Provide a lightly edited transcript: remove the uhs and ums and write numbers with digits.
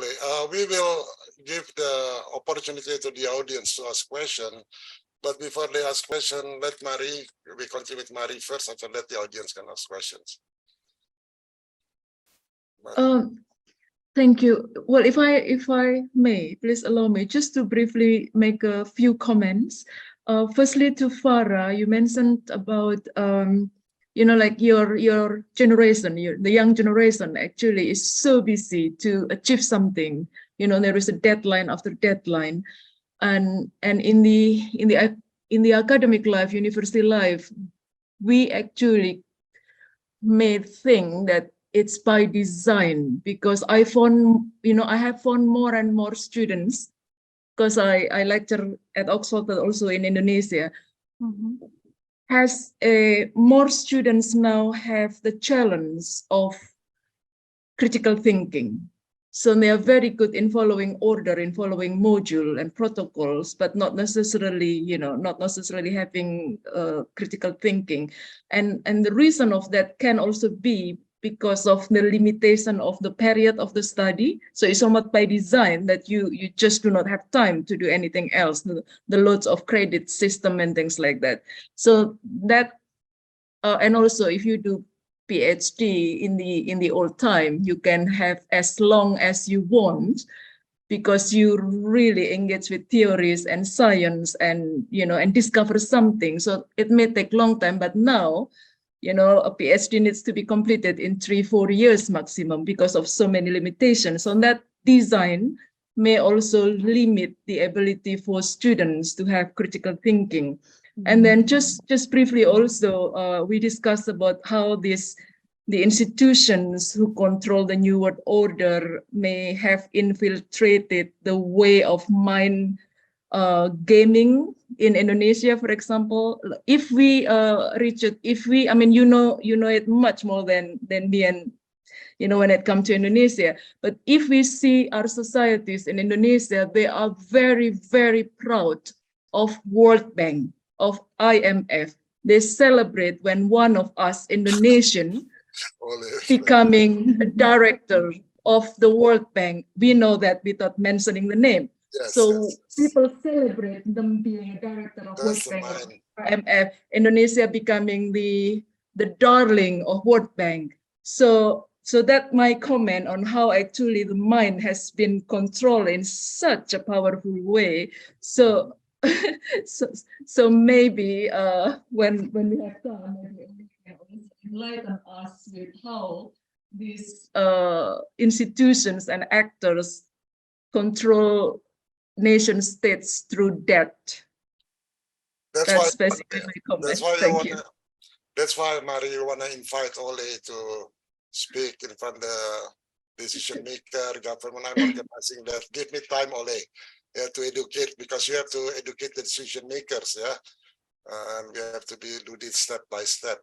Ole. We will give the opportunity to the audience to ask question, but before they ask question, let Marie, we continue with Marie first, after that the audience can ask questions. Thank you. Well, if I may, please allow me just to briefly make a few comments. Firstly, to Farah, you mentioned about like your generation, the young generation actually is so busy to achieve something. There is a deadline after deadline, and in the academic life, university life, we actually may think that it's by design, because I have found more and more students, because I lecture at Oxford but also in Indonesia. More students now have the challenge of critical thinking. So they are very good in following order, in following module and protocols, but not necessarily, having critical thinking. And the reason of that can also be because of the limitation of the period of the study. So it's somewhat by design that you just do not have time to do anything else, the loads of credit system and things like that. So that, and also if you do PhD in the old time, you can have as long as you want, because you really engage with theories and science and, and discover something. So it may take long time, but now, a PhD needs to be completed in 3-4 years maximum because of so many limitations. So that design may also limit the ability for students to have critical thinking. And then just briefly also, we discussed about how the institutions who control the New World Order may have infiltrated the way of mind gaming in Indonesia, for example. If we, Richard, you know it much more than me, and when it comes to Indonesia. But if we see our societies in Indonesia, they are very, very proud of World Bank, of IMF. They celebrate when one of us Indonesian becoming a director of the World Bank. We know that without mentioning the name. Yes, so yes. People celebrate them being a director of That's World Bank, IMF, Indonesia becoming the darling of World Bank. So that my comment on how actually the mind has been controlled in such a powerful way. So so maybe when we have time, maybe enlighten us with how these institutions and actors control nation states through debt. That's basically my comment. Thank you. That's why, Marie, you want to invite Ole to speak in front of the decision maker, government. I'm organizing that. Give me time, Ole, to educate, because you have to educate the decision makers, and we have to do this step by step.